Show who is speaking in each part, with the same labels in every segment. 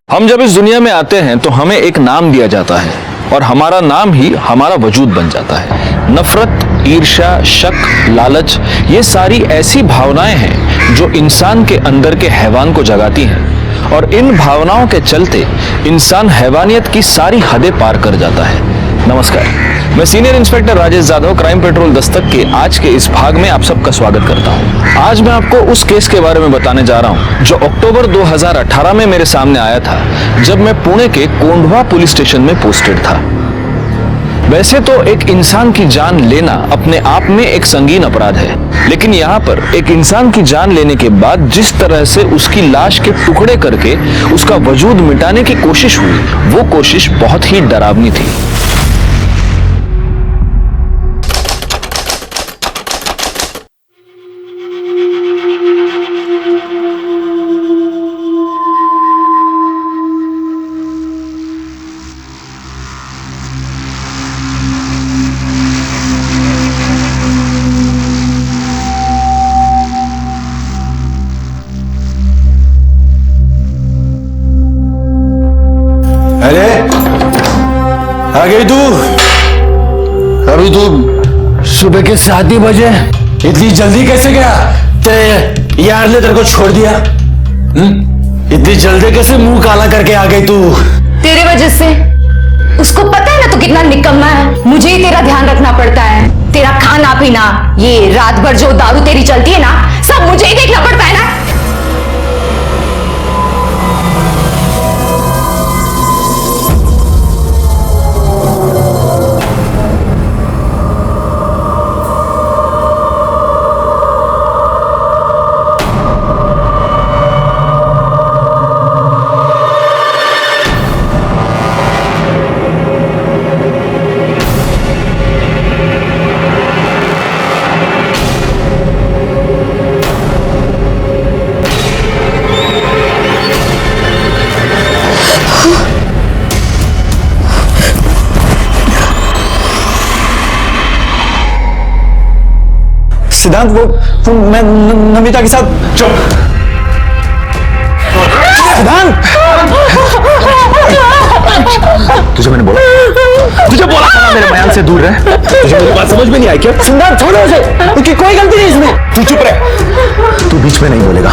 Speaker 1: हम जब इस दुनिया में आते हैं तो हमें एक नाम दिया जाता है और हमारा नाम ही हमारा वजूद बन जाता है। नफरत, ईर्ष्या, शक, लालच, ये सारी ऐसी भावनाएं हैं जो इंसान के अंदर के हैवान को जगाती हैं और इन भावनाओं के चलते इंसान हैवानियत की सारी हदें पार कर जाता है। नमस्कार, मैं senior inspector Rajesh Jadhav crime petrol Dastak के आज के इस भाग में आप सबका स्वागत करता हूं। आज मैं आपको उस केस के बारे में बताने जा रहा हूं जो अक्टूबर 2018 में मेरे सामने आया था, जब मैं पुणे के कोंढवा पुलिस स्टेशन में पोस्टेड था। वैसे तो एक इंसान की जान लेना अपने आप में एक संगीन अपराध है, लेकिन यहाँ पर एक इंसान की जान लेने के बाद जिस तरह से उसकी लाश के टुकड़े करके उसका वजूद मिटाने की कोशिश हुई, वो कोशिश बहुत ही डरावनी थी।
Speaker 2: अरे आ गई तू? अभी तू सुबह के 7 ही बजे, इतनी जल्दी कैसे गया? तेरे यार ने तेरे को छोड़ दिया? इतनी जल्दी कैसे मुंह काला करके आ गई तू?
Speaker 3: तेरे वजह से। उसको पता है ना तू कितना निकम्मा है। मुझे ही तेरा ध्यान रखना पड़ता है। तेरा खाना पीना, ये रात भर जो दारू तेरी चलती है ना, सब मुझे ही देखना पड़ता है ना।
Speaker 2: सिद्धांत, वो मैं नमिता के साथ। चुप। सिद्धांत, तुझे मैंने बोला, तुझे बोला था मेरे बयान से दूर रह। तुझे मेरी बात समझ में नहीं आई क्या? सिद्धांत छोड़ो उसे, उसकी कोई गलती नहीं इसमें। तू चुप रह, तू बीच में नहीं बोलेगा।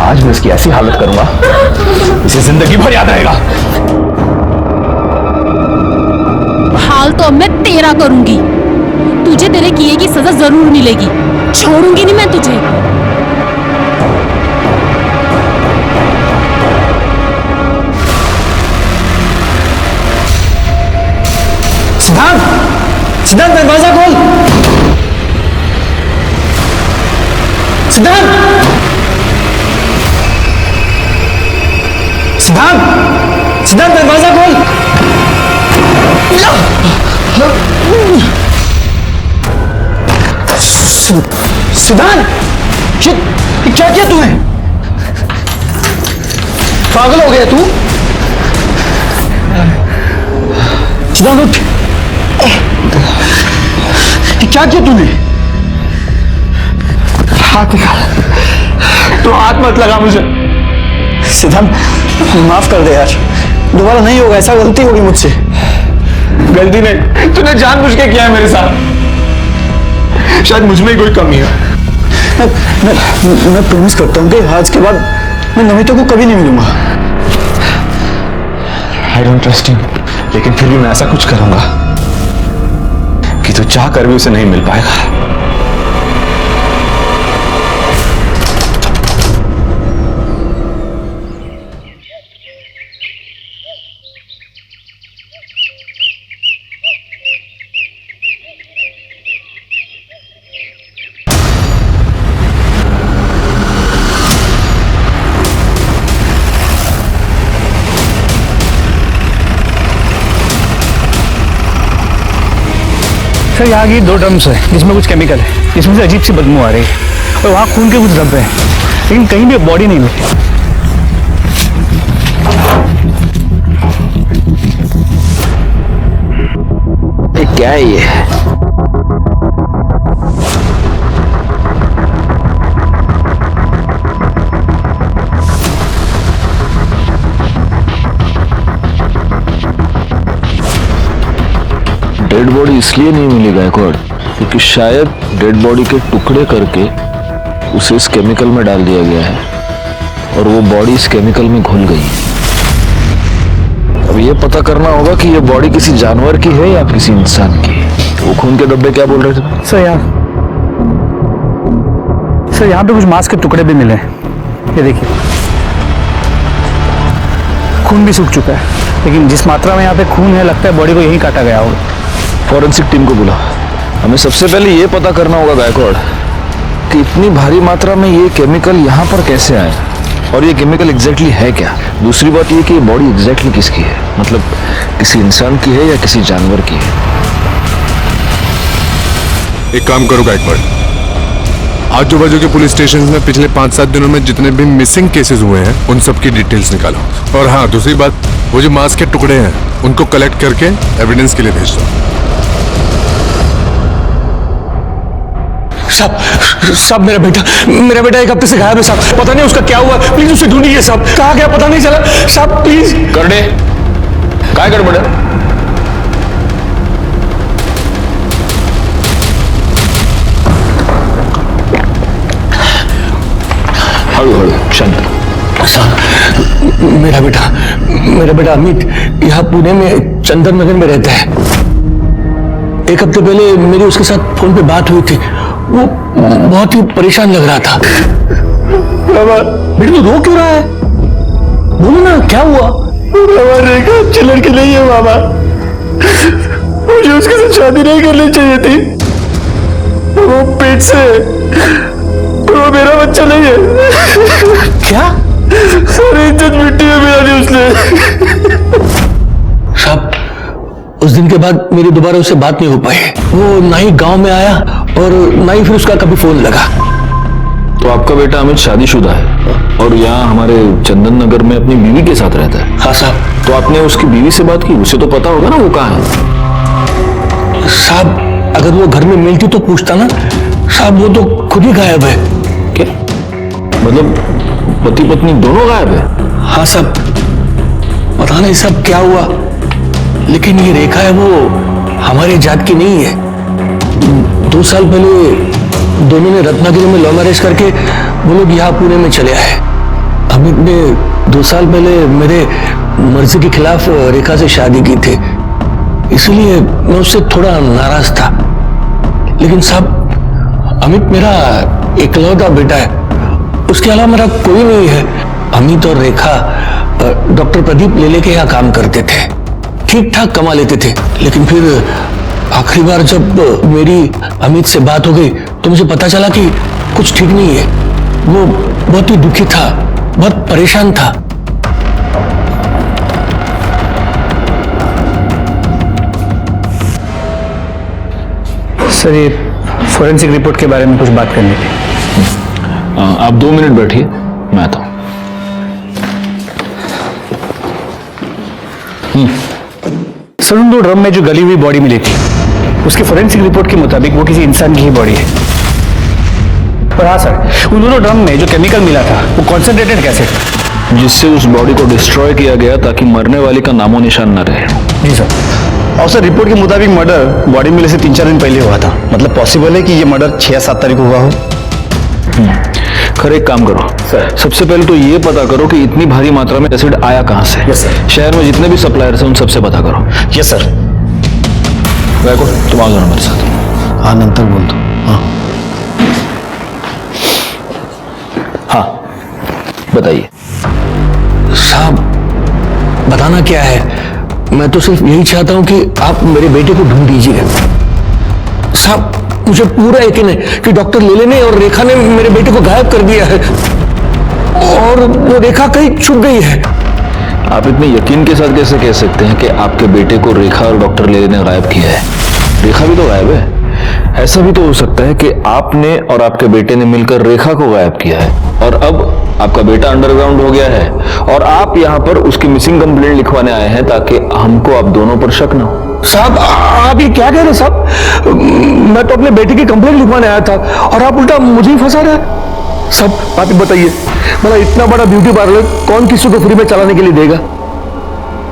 Speaker 2: आज मैं इसकी ऐसी हालत करूंगा, इसे जिंदगी भर याद रहेगा।
Speaker 4: हाल तो अब मैं तेरा करूंगी। तुझे तेरे किए की सजा जरूर मिलेगी। छोड़ूंगी नहीं मैं तुझे।
Speaker 2: सिद्धांत, सिद्धांत दरवाजा खोल। सिद्धांत, सिद्धांत, सिद्धांत दरवाजा खोल। सिद्धांत, क्या किया तूने? पागल हो गया तू? सिद्धांत उठ। क्या किया तूने? हाथ निकाल। तू हाथ मत लगा मुझे। सिद्धांत, माफ कर दे यार, दोबारा नहीं होगा ऐसा। गलती होगी मुझसे। गलती नहीं, तूने जानबूझ के किया है मेरे साथ। शायद मुझ में ही कोई कमी है। मैं प्रॉमिस करता हूँ कि आज के बाद मैं नमिता को कभी नहीं मिलूंगा। I don't trust you, लेकिन फिर भी मैं ऐसा कुछ करूंगा कि तू चाह कर भी उसे नहीं मिल पाएगा।
Speaker 5: सर, यहाँ की 2 ड्रम्स है जिसमें कुछ केमिकल है, जिसमें से अजीब सी बदबू आ रही है और वहाँ खून के कुछ धब्बे हैं, लेकिन कहीं भी बॉडी नहीं मिली।
Speaker 1: क्या है ये? इसलिए नहीं मिली गायकवाड़ क्योंकि शायद डेड बॉडी के टुकड़े करके उसे इस केमिकल में डाल दिया गया है और वो बॉडी इस केमिकल में घुल गई। अब ये पता करना होगा कि ये बॉडी किसी जानवर की है या किसी इंसान की। वो खून के डब्बे क्या बोल रहे थे?
Speaker 5: सर यहाँ पे कुछ मांस के टुकड़े भी मिले हैं। ये देखिए, खून भी सूख चुका है, लेकिन जिस मात्रा में यहाँ पे खून है लगता है बॉडी को यहीं काटा गया होगा।
Speaker 1: फॉरेंसिक टीम को बुला। हमें सबसे पहले ये पता करना होगा गायकवाड़ कि इतनी भारी मात्रा में ये केमिकल यहाँ पर कैसे आए और ये केमिकल एग्जैक्टली है क्या। दूसरी बात ये कि ये बॉडी एग्जैक्टली किसकी है, मतलब किसी इंसान की है या किसी जानवर की है।
Speaker 6: एक काम करो गायकवाड़, आजू बाजू के पुलिस स्टेशन में पिछले 5-7 दिनों में जितने भी मिसिंग केसेस हुए हैं उन सब की डिटेल्स निकालो। और हाँ, दूसरी बात, वो जो मांस के टुकड़े हैं उनको कलेक्ट करके एविडेंस के लिए भेज दो।
Speaker 2: साहब मेरा बेटा एक हफ्ते से गायब है साहब। पता नहीं उसका क्या हुआ, प्लीज उसे ढूंढिए साहब। कहाँ गया पता नहीं चला साहब, प्लीज।
Speaker 1: करने काय गड़बड़ है? हड़ू हड़ू शांत।
Speaker 2: साहब मेरा बेटा अमित यहाँ पुणे में चंदन नगर में रहता है। एक हफ्ते पहले मेरी उसके साथ फोन पे बात हुई थी। वो बहुत ही परेशान लग रहा था। बेटा तू रो क्यों रहा है? बोलो ना क्या हुआ? रेखा अच्छी लड़की नहीं है मामा, मुझे उसके साथ शादी नहीं करनी चाहिए थी। वो पेट से, वो मेरा बच्चा नहीं है। क्या? सारी इज्जत मिट्टी में मिला दी उसने। साहब उस दिन के बाद मेरी दोबारा उससे बात नहीं हो पाई। वो ना ही गांव में आया और ना ही फिर उसका कभी फोन लगा।
Speaker 1: तो आपका बेटा अमित शादीशुदा है और यहाँ हमारे चंदन नगर में अपनी बीवी के साथ रहता है।
Speaker 2: हाँ साहब।
Speaker 1: तो आपने उसकी बीवी से बात की? उसे तो पता होगा ना वो कहाँ है।
Speaker 2: साहब अगर वो घर में मिलती तो पूछता ना। साहब वो तो खुद ही गायब है।
Speaker 1: क्या मतलब पति पत्नी दोनों गायब है?
Speaker 2: हाँ साहब, पता नहीं सब क्या हुआ, लेकिन ये रेखा है वो हमारे जात की नहीं है। 2 साल पहले दोनों ने रत्नागिरी में लव मैरिज करके वो लोग यहाँ पुणे में चले आए। अमित ने 2 साल पहले मेरे मर्जी के खिलाफ रेखा से शादी की थी, इसलिए मैं उससे थोड़ा नाराज था। लेकिन साहब अमित मेरा इकलौता बेटा है, उसके अलावा मेरा कोई नहीं है। अमित और रेखा डॉक्टर प्रदीप लेले के यहाँ काम करते थे, ठीक ठाक कमा लेते थे। लेकिन फिर आखिरी बार जब मेरी अमित से बात हो गई तो मुझे पता चला कि कुछ ठीक नहीं है। वो बहुत ही दुखी था, बहुत परेशान था।
Speaker 5: सर ये फोरेंसिक रिपोर्ट के बारे में कुछ बात करनी थी।
Speaker 1: आप 2 मिनट बैठिए, मैं आता हूं।
Speaker 5: सर उन 2 ड्रम में जो गली हुई बॉडी मिली थी उसकी फोरेंसिक रिपोर्ट के मुताबिक वो किसी इंसान की ही बॉडी है। और हाँ सर, उन दोनों ड्रम में जो केमिकल मिला था वो कॉन्सेंट्रेटेड एसिड था,
Speaker 1: जिससे उस बॉडी को डिस्ट्रॉय किया गया ताकि मरने वाली का नामो निशान न रहे।
Speaker 5: जी सर। और सर रिपोर्ट के मुताबिक मर्डर बॉडी मिलने से 3-4 दिन पहले हुआ था। मतलब पॉसिबल है कि ये मर्डर 6 या 7 तारीख को हुआ हो।
Speaker 1: खैर एक काम करो सर, सबसे पहले तो ये पता करो कि इतनी भारी मात्रा में एसिड आया कहां से।
Speaker 5: Yes sir.
Speaker 1: शहर में जितने भी सप्लायर्स हैं उन सबसे पता करो।
Speaker 5: Yes sir.
Speaker 1: गायकवाड़ तुम आ जाओ मेरे साथ।
Speaker 2: हाँ नंतर बोल दो।
Speaker 1: हाँ बताइए।
Speaker 2: साहब बताना क्या है, मैं तो सिर्फ यही चाहता हूं कि आप मेरे बेटे को ढूंढ दीजिए। साहब मुझे पूरा यकीन है कि डॉक्टर लेले ने और रेखा ने मेरे बेटे को गायब कर दिया है और वो रेखा कहीं छुप गई है।
Speaker 1: आप इतने यकीन के साथ कैसे कह सकते हैं कि आपके बेटे को रेखा और डॉक्टर लेले ने गायब किया है? रेखा भी तो गायब है। ऐसा भी तो हो सकता है कि आपने और आपके बेटे ने मिलकर रेखा को गायब किया है और अब आपका बेटा अंडरग्राउंड हो गया है और आप यहाँ पर उसकी मिसिंग कंप्लेंट लिखवाने आए हैं ताकि हमको आप दोनों पर शक न हो।
Speaker 2: साहब आप ये क्या कह रहे हैं साहब? मैं तो अपने बेटे की कंप्लेंट लिखवाने आया था और आप उल्टा मुझे ही फंसा रहे हैं। सब आप बताइए, मतलब इतना बड़ा ब्यूटी पार्लर कौन किसी को फ्री में चलाने के लिए देगा?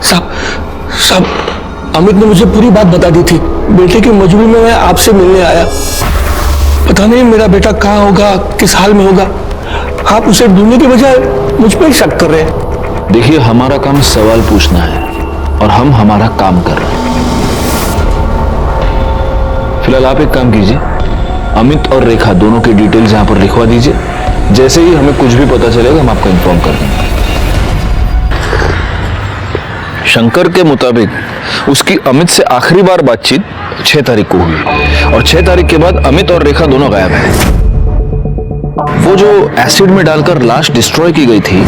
Speaker 2: साहब अमित ने मुझे पूरी बात बता दी थी। बेटे की मजबूरी में मैं आपसे मिलने आया। पता नहीं मेरा बेटा कहाँ होगा, किस हाल में होगा। आप उसे ढूंढने के बजाय मुझ पर ही शक कर रहे हैं।
Speaker 1: देखिए, हमारा काम सवाल पूछना है और हम हमारा काम कर रहे हैं। फिलहाल आप एक काम कीजिए, अमित और रेखा दोनों की डिटेल्स यहां पर लिखवा दीजिए। जैसे ही हमें कुछ भी पता चलेगा हम आपको इन्फॉर्म कर देंगे। शंकर के मुताबिक उसकी अमित से आखिरी बार बातचीत 6 तारीख को हुई और 6 तारीख के बाद अमित और रेखा दोनों गायब हैं। वो जो एसिड में डालकर लाश डिस्ट्रॉय की गई थी,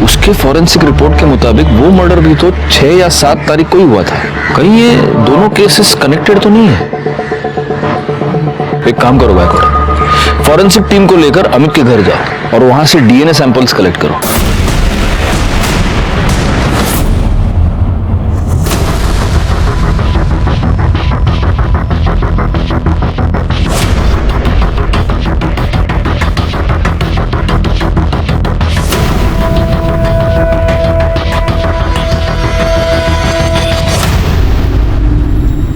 Speaker 1: उसके फॉरेंसिक रिपोर्ट के मुताबिक वो मर्डर भी तो 6 या 7 तारीख को ही हुआ था। कहीं ये दोनों केसेस कनेक्टेड तो नहीं है? एक काम करो गायकवाड़, फॉरेंसिक टीम को लेकर अमित के घर जाओ और वहां से डीएनए सैंपल्स कलेक्ट करो।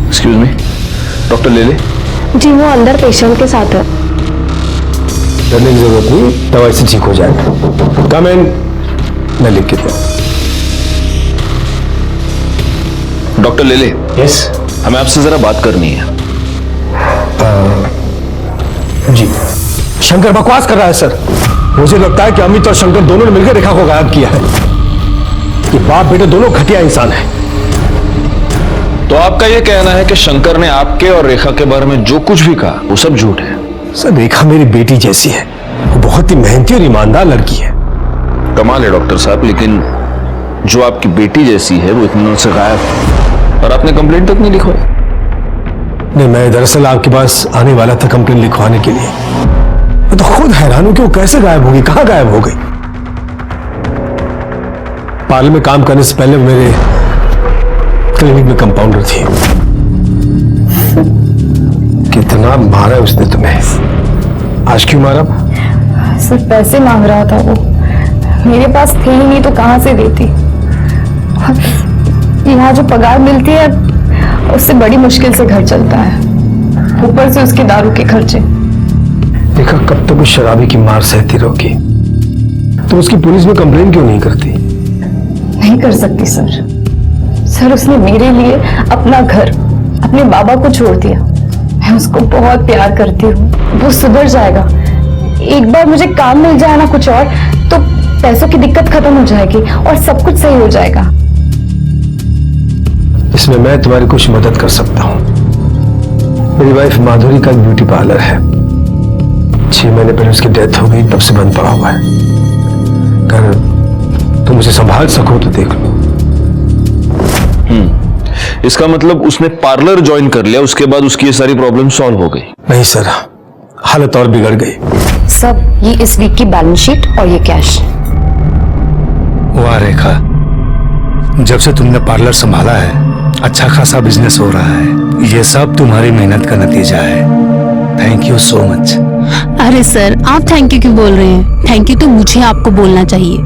Speaker 1: एक्सक्यूज मी, डॉक्टर ले ले।
Speaker 3: जी वो अंदर पेशेंट के साथ है।
Speaker 2: डरने की जरूरत नहीं, दवाई से ठीक हो जाएगा। कम इन, मैं लिख के दिया।
Speaker 1: डॉक्टर ले ले।
Speaker 2: यस
Speaker 1: हमें आपसे जरा बात करनी है।
Speaker 2: जी। शंकर बकवास कर रहा है सर। मुझे लगता है कि अमित और शंकर दोनों ने मिलकर रेखा को गायब किया है। ये बाप बेटे दोनों घटिया इंसान हैं।
Speaker 1: तो आपका यह कहना है कि शंकर ने आपके और रेखा के बारे में जो कुछ भी कहा वो सब झूठ है?
Speaker 2: सर रेखा मेरी बेटी जैसी है, वो बहुत ही मेहनती और ईमानदार लड़की है।
Speaker 1: कमाल है डॉक्टर साहब, लेकिन जो आपकी बेटी जैसी है वो इतने दिनों से गायब है और आपने कंप्लेंट तक नहीं लिखवाई।
Speaker 2: नहीं, मैं दरअसल आपके पास आने वाला था कंप्लेंट लिखवाने के लिए। मैं तो खुद हैरान हूं कि वो कैसे गायब होगी, कहां गायब हो गई। पार्लर में काम करने से पहले मेरे क्लिनिक में कंपाउंडर थी। कितना मारा उसने तुम्हें? आज क्यों मारा?
Speaker 3: सिर्फ पैसे मांग रहा था वो, मेरे पास थे ही नहीं तो कहां से देती। यहाँ जो पगार मिलती है उससे बड़ी मुश्किल से घर चलता है, ऊपर से उसके दारू के खर्चे।
Speaker 2: देखा कब तक उस शराबी की मार सहती रहोगी? तो उसकी पुलिस में कंप्लेन क्यों नहीं करती?
Speaker 3: नहीं कर सकती सर। सर उसने मेरे लिए अपना घर, अपने बाबा को छोड़ दिया। मैं उसको बहुत प्यार करती हूँ, वो सुधर जाएगा। एक बार मुझे काम मिल जाए ना कुछ और, तो पैसों की दिक्कत खत्म हो जाएगी और सब कुछ सही हो जाएगा।
Speaker 2: इसमें मैं तुम्हारी कुछ मदद कर सकता हूँ। मेरी वाइफ माधुरी का एक ब्यूटी पार्लर है। 6 महीने पहले उसकी डेथ हो गई, तब से बंद पड़ा हुआ है। अगर तुम उसे संभाल सको तो देख लो।
Speaker 1: इसका मतलब उसने पार्लर ज्वाइन कर लिया, उसके बाद उसकी ये सारी प्रॉब्लम सॉल्व हो गई?
Speaker 2: नहीं सर, हालत और बिगड़ गई।
Speaker 3: सब ये इस वीक की बैलेंस शीट और ये कैश।
Speaker 5: वाह रेखा, जब से तुमने पार्लर संभाला है अच्छा खासा बिजनेस हो रहा है। ये सब तुम्हारी मेहनत का नतीजा है। Thank you so much.
Speaker 4: अरे सर, आप थैंक यू क्यों बोल रहे हैं? थैंक यू तो मुझे आपको बोलना चाहिए।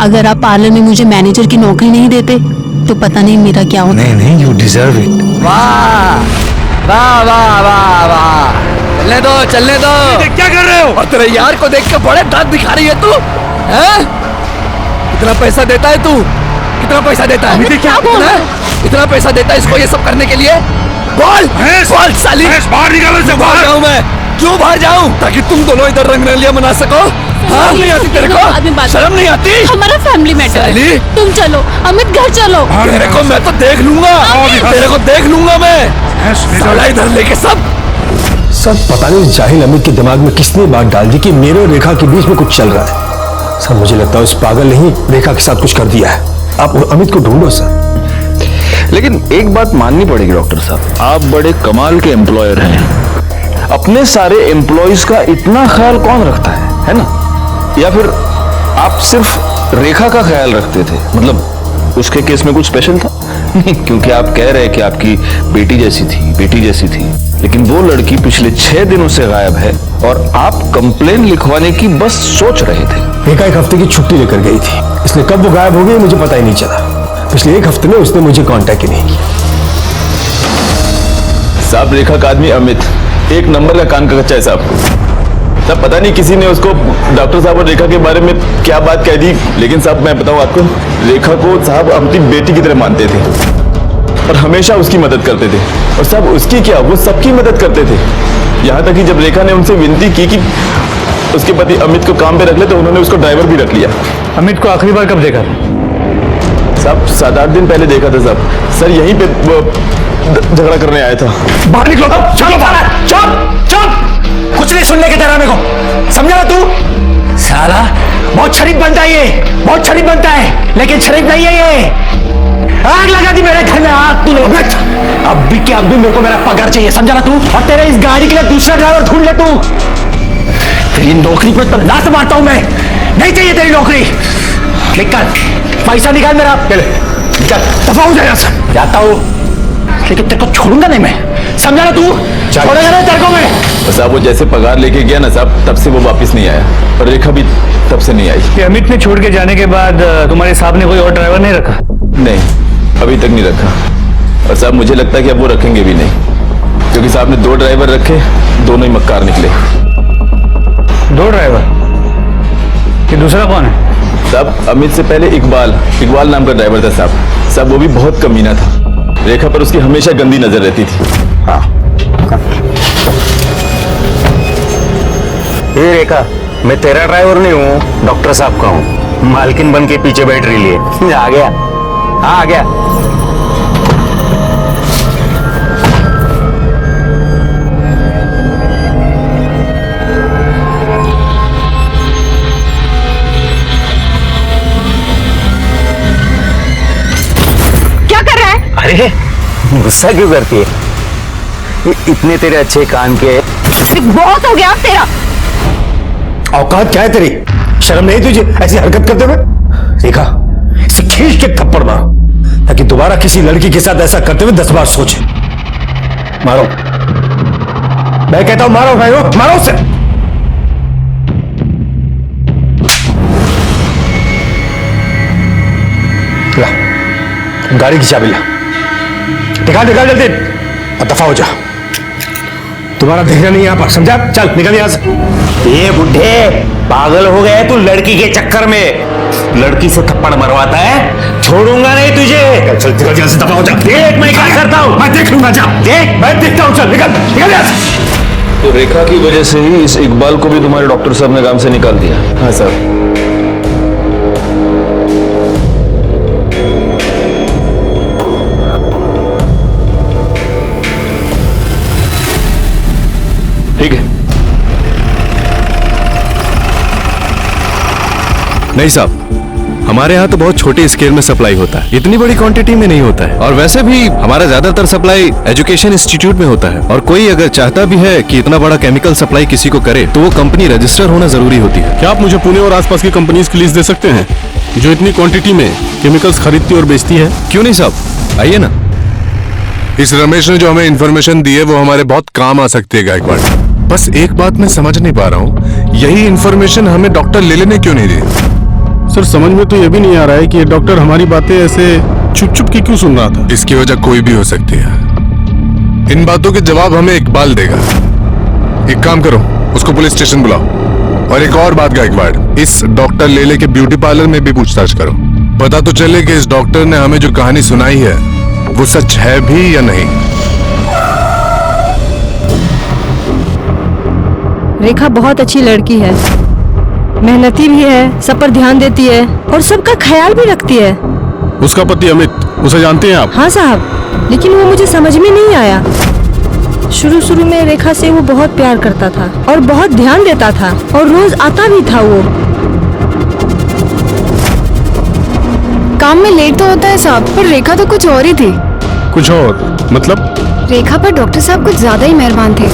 Speaker 4: अगर आप पार्लर में मुझे मैनेजर की नौकरी नहीं देते तो पता नहीं मेरा क्या होता।
Speaker 5: नहीं नहीं, यू डिजर्व इट।
Speaker 7: वाह वाह वाह वाह वाह, चलने दो चलने दो। क्या कर रहे हो? और तेरे यार को देख के बड़े दांत दिखा रही है तू, हैं? कितना पैसा देता है तू? कितना पैसा देता है? इतना पैसा देता है इसको ये सब करने के लिए? बोल बोल साली, बाहर निकालो से। बाहर जाऊं मैं? क्यों बाहर जाऊं? ताकि तुम दोनों इधर रंगरलिया मना सको। हाँ, नहीं आती तेरे को? शर्म नहीं आती?
Speaker 4: हमारा फैमिली मैटर है। तुम चलो अमित, घर चलो।
Speaker 7: तेरे को मैं तो देख लूंगा, तेरे को देख लूंगा मैं। साला इधर लेके सब
Speaker 2: पता नहीं जाहिल अमित के दिमाग में किसने बात डाल दी कि मेरे और रेखा के बीच में कुछ चल रहा है। सर मुझे लगता है उस पागल ने ही रेखा के साथ कुछ कर दिया है। आप अमित को ढूंढो सर।
Speaker 1: लेकिन एक बात माननी पड़ेगी डॉक्टर साहब, आप बड़े कमाल के एम्प्लॉयर हैं। अपने सारे एम्प्लॉयज का इतना ख्याल कौन रखता है ना? या फिर आप सिर्फ रेखा का ख्याल रखते थे? मतलब उसके केस में कुछ स्पेशल था? क्योंकि आप कह रहे हैं कि आपकी बेटी जैसी थी, लेकिन वो लड़की पिछले 6 दिनों से गायब है और आप कंप्लेन लिखवाने की बस सोच रहे थे।
Speaker 2: रेखा 1 हफ्ते की छुट्टी लेकर गई थी, इसलिए कब वो गायब हो गई मुझे पता ही नहीं चला। पिछले 1 हफ्ते में उसने मुझे कांटेक्ट ही नहीं किया।
Speaker 1: साहब रेखा का आदमी अमित एक नंबर का कान का कच्चा है साहब। तब पता नहीं किसी ने उसको डॉक्टर साहब और रेखा के बारे में क्या बात कह दी, लेकिन साहब मैं बताऊं आपको, रेखा को साहब अपनी बेटी की तरह मानते थे और हमेशा उसकी मदद करते थे। और साहब उसकी क्या, वो सबकी मदद करते थे। यहाँ तक कि जब रेखा ने उनसे विनती की कि उसके पति अमित को काम पे रख ले तो उन्होंने उसको ड्राइवर भी रख लिया।
Speaker 5: अमित को आखिरी बार कब देखा?
Speaker 1: साहब 7-8 दिन पहले देखा था साहब। सर यहीं पे वो झगड़ा करने आया था।
Speaker 2: बाहर निकलो, चलो बाहर, चुप चुप, कुछ नहीं सुनने के तेरा मेरे को, समझा ना तू? साला बहुत शरीफ बनता है ये, बहुत शरीफ बनता है, लेकिन शरीफ नहीं है ये। आग लगा दी मेरे घर में, आग तूने। अब भी क्या, अब भी मेरे को मेरा पगार चाहिए, समझा ना तू? और तेरे इस गाड़ी के लिए दूसरा ड्राइवर ढूंढ ले तू। तेरी नौकरी पर तो लात मारता हूं मैं, नहीं चाहिए तेरी नौकरी। निकल, पैसा निकाल मेरा, निकल, दफा हो जाएगा सर। जाता हूं, लेकिन तेरे को छोड़ूंगा नहीं मैं, समझा ना तू? छोड़ेगा नहीं तेरे को मैं।
Speaker 1: तो साहब वो जैसे पगार लेके गया ना साहब, तब से वो वापस नहीं आया और रेखा भी तब से नहीं आई।
Speaker 5: कि अमित ने छोड़ के जाने के बाद तुम्हारे साहब ने कोई और ड्राइवर नहीं रखा?
Speaker 1: नहीं, अभी तक नहीं रखा। और साहब मुझे लगता है कि अब वो रखेंगे भी नहीं, क्योंकि साहब ने 2 ड्राइवर रखे, दोनों ही मक्कार निकले।
Speaker 5: 2 ड्राइवर? कि दूसरा कौन है?
Speaker 1: साहब अमित से पहले इकबाल नाम का ड्राइवर था साहब। साहब वो भी बहुत कमीना था, रेखा पर उसकी हमेशा गंदी नजर रहती थी।
Speaker 2: हाँ, ये रेखा, मैं तेरा ड्राइवर नहीं हूँ, डॉक्टर साहब का हूँ। मालकिन बन के पीछे बैठ रही है। आ गया, आ गया।
Speaker 3: क्या कर रहा है?
Speaker 2: अरे गुस्सा क्यों करती है? इतने तेरे अच्छे कान के।
Speaker 3: बहुत हो गया तेरा।
Speaker 2: औकात क्या है तेरी? शर्म नहीं तुझे ऐसी हरकत करते हुए? देखा, इसे खींच के थप्पड़ मारो ताकि दोबारा किसी लड़की के साथ ऐसा करते हुए 10 बार सोचे। मारो, मैं कहता हूं मारो भाई, मारो उसे। ला, गाड़ी की चाबी ला, निकाल निकाल जल्दी और दफा हो जा। तुम्हारा देखना नहीं यहां पर, समझा? चल निकल यहां से। ये बुढ़े पागल हो गए तू लड़की के चक्कर में। लड़की से थप्पड़ मरवाता है, छोड़ूंगा नहीं तुझे। चल निकल यहां से, दफा हो जा। देख मैं क्या करता हूं, मैं देख लूंगा। जा देख, मैं देखता हूं। चल निकल निकल यहां से।
Speaker 1: तो रेखा की वजह से ही इस इकबाल को भी तुम्हारे डॉक्टर साहब ने काम से निकाल दिया? हाँ साहब। ठीक है।
Speaker 6: नहीं साहब, हमारे यहाँ तो बहुत छोटे स्केल में सप्लाई होता है, इतनी बड़ी क्वांटिटी में नहीं होता है। और वैसे भी हमारा ज्यादातर सप्लाई एजुकेशन इंस्टीट्यूट में होता है। और कोई अगर चाहता भी है कि इतना बड़ा केमिकल सप्लाई किसी को करे तो वो कंपनी रजिस्टर होना जरूरी होती है।
Speaker 8: क्या आप मुझे पुणे और आसपास की कंपनीज की लिस्ट दे सकते हैं जो इतनी क्वांटिटी में केमिकल्स खरीदती और बेचती है?
Speaker 6: क्यों नहीं साहब, आइए ना। इस रमेश ने जो हमें इन्फॉर्मेशन दी है वो हमारे बहुत काम आ सकती है गायकवाड़। बस एक बात मैं समझ नहीं पा रहा हूँ, यही इन्फॉर्मेशन हमें डॉक्टर लेले ने क्यों नहीं दी?
Speaker 8: सर समझ में तो ये भी नहीं आ रहा है कि ये डॉक्टर हमारी बातें ऐसे चुप चुप की क्यों सुन रहा था।
Speaker 6: इसकी वजह कोई भी हो सकती है। इन बातों के जवाब हमें इकबाल देगा। एक काम करो, उसको पुलिस स्टेशन बुलाओ। और एक और बात गायकवाड़, इस डॉक्टर लेले के ब्यूटी पार्लर में भी पूछताछ करो। पता तो चले कि इस डॉक्टर ने हमें जो कहानी सुनाई है वो सच है भी या नहीं।
Speaker 9: रेखा बहुत अच्छी लड़की है, मेहनती भी है, सब पर ध्यान देती है और सबका ख्याल भी रखती है।
Speaker 8: उसका पति अमित, उसे जानते हैं आप?
Speaker 9: हाँ साहब, लेकिन वो मुझे समझ में नहीं आया। शुरू में रेखा से वो बहुत प्यार करता था और बहुत ध्यान देता था और रोज आता भी था। वो
Speaker 3: काम में लेट तो होता है साहब, पर रेखा तो कुछ और ही थी।
Speaker 8: कुछ और मतलब?
Speaker 3: रेखा पर डॉक्टर साहब कुछ ज्यादा ही मेहरबान थे।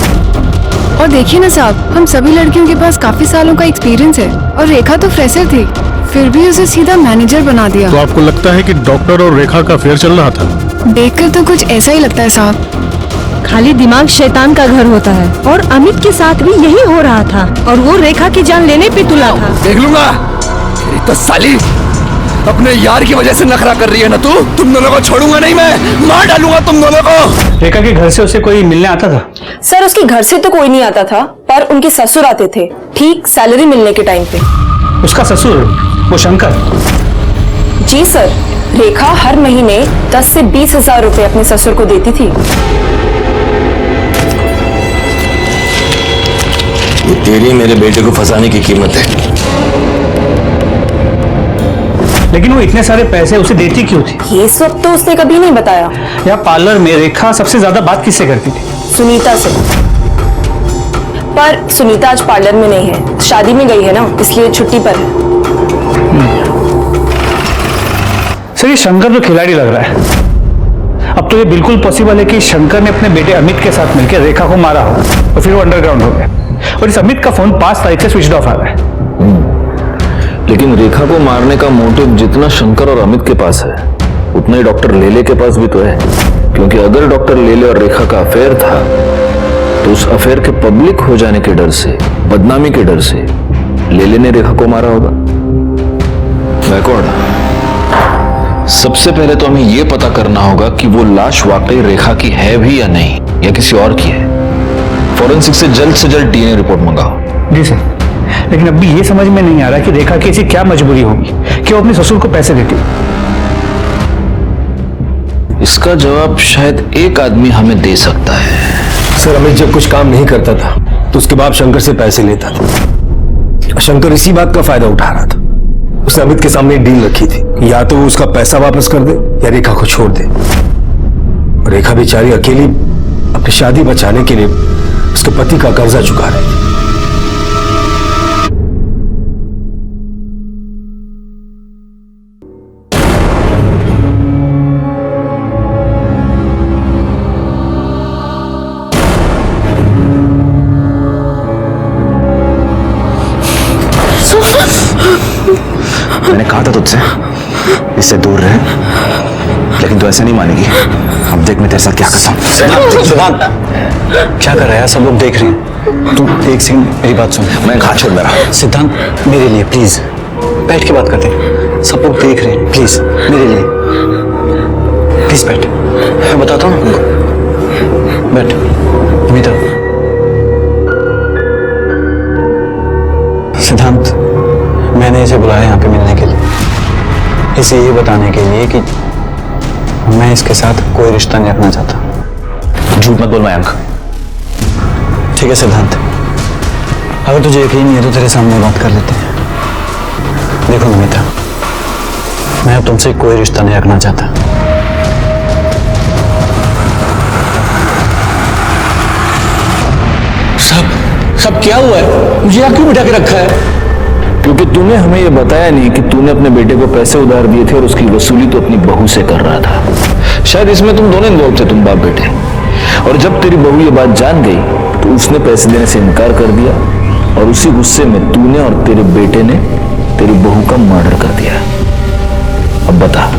Speaker 3: और देखिए ना साहब, हम सभी लड़कियों के पास काफी सालों का एक्सपीरियंस है और रेखा तो फ्रेशर थी, फिर भी उसे सीधा मैनेजर बना दिया।
Speaker 8: तो आपको लगता है कि डॉक्टर और रेखा का अफेयर चल रहा था?
Speaker 3: देखकर तो कुछ ऐसा ही लगता है साहब।
Speaker 9: खाली दिमाग शैतान का घर होता है और अमित के साथ भी यही हो रहा था और वो रेखा की जान लेने पे तुला था।
Speaker 7: देख लूंगा। तेरी तो साली अपने यार की वजह से नखरा कर रही है ना तू। तुम दोनों को छोड़ूंगा नहीं मैं, मार डालूंगा तुम दोनों को।
Speaker 5: रेखा के घर से उसे कोई मिलने आता था?
Speaker 9: सर उसके घर से तो कोई नहीं आता था, पर उनके ससुर आते थे ठीक सैलरी मिलने के टाइम पे।
Speaker 5: उसका ससुर वो शंकर?
Speaker 9: जी सर, रेखा हर महीने 10 से 20 हजार रुपए अपने ससुर को देती थी।
Speaker 2: ये तेरी मेरे बेटे को फंसाने की कीमत है।
Speaker 5: लेकिन वो इतने सारे पैसे उसे देती क्यों थी?
Speaker 9: ये सब तो उसने कभी नहीं बताया।
Speaker 5: या पार्लर में रेखा सबसे ज्यादा बात किससे करती थी?
Speaker 9: सुनीता से। पर सुनीता आज पार्लर में नहीं है, शादी में गई है ना, इसलिए छुट्टी पर है।
Speaker 5: सर ये शंकर तो खिलाड़ी लग रहा है। अब तो ये बिल्कुल पॉसिबल है कि शंकर ने अपने बेटे अमित के साथ मिलकर रेखा को मारा हो और फिर वो अंडरग्राउंड हो गया। और इस अमित का फोन 5 तारीख से स्विच ऑफ आ रहा है।
Speaker 1: लेकिन रेखा को मारने का मोटिव जितना शंकर और अमित के पास है, उतना ही डॉक्टर लेले के पास भी तो है। क्योंकि अगर डॉक्टर लेले और रेखा का अफेयर था, तो उस अफेयर के पब्लिक हो जाने के डर से, बदनामी के डर से लेले ने रेखा को मारा होगा। बैकवर्ड, सबसे पहले तो हमें यह पता करना होगा कि वो लाश वाकई रेखा की है भी या नहीं, या किसी और की है। फॉरेंसिक से जल्द डीएनए रिपोर्ट मंगाओ।
Speaker 5: जी सर, लेकिन अभी ये समझ में नहीं आ रहा कि रेखा की ऐसी क्या मजबूरी होगी कि वो अपने ससुर को पैसे देती।
Speaker 1: इसका जवाब शायद एक आदमी हमें दे सकता है।
Speaker 2: सर अमित जब कुछ काम नहीं करता था तो उसके बाप शंकर से पैसे लेता था। शंकर इसी बात का फायदा उठा रहा था। उसने अमित के सामने एक डील रखी थी, या तो वो उसका पैसा वापस कर दे या रेखा को छोड़ दे। रेखा बेचारी अकेली अपनी शादी बचाने के लिए उसके पति का कर्जा चुका रही थी।
Speaker 10: मैंने कहा था तुझसे इससे दूर रहे, लेकिन तू ऐसे नहीं मानेगी। अब देख मैं तेरे साथ क्या करता हूँ।
Speaker 2: सिद्धांत क्या कर रहा है? सब लोग देख रहे हैं। तू एक सेकंड मेरी बात सुन।
Speaker 10: मैं हाथ छोड़ मेरा।
Speaker 2: सिद्धांत मेरे लिए प्लीज बैठ के बात करते हैं। सब लोग देख रहे हैं, प्लीज मेरे लिए प्लीज बैठ। मैं बताता हूँ, बैठ। अमिता, सिद्धांत मैंने इसे बुलाया यहाँ पे मिलने के लिए, इसे ये बताने के लिए कि मैं इसके साथ कोई रिश्ता नहीं रखना चाहता।
Speaker 10: झूठ मत बोल मयंक।
Speaker 2: ठीक है सिद्धांत, अगर तुझे यकीन नहीं है तो तेरे सामने बात कर लेते हैं। देखो नमिता, मैं अब तुमसे कोई रिश्ता नहीं रखना चाहता। सब क्या हुआ है? मुझे यहाँ क्यों बिठा के रखा है?
Speaker 1: क्योंकि तूने हमें यह बताया नहीं कि तूने अपने बेटे को पैसे उधार दिए थे और उसकी वसूली तो अपनी बहू से कर रहा था। शायद इसमें तुम दोनों इन्वॉल्व थे, तुम बाप बेटे। और जब तेरी बहू ये बात जान गई तो उसने पैसे देने से इनकार कर दिया, और उसी गुस्से में तूने और तेरे बेटे ने तेरी बहू का मर्डर कर दिया। अब बता,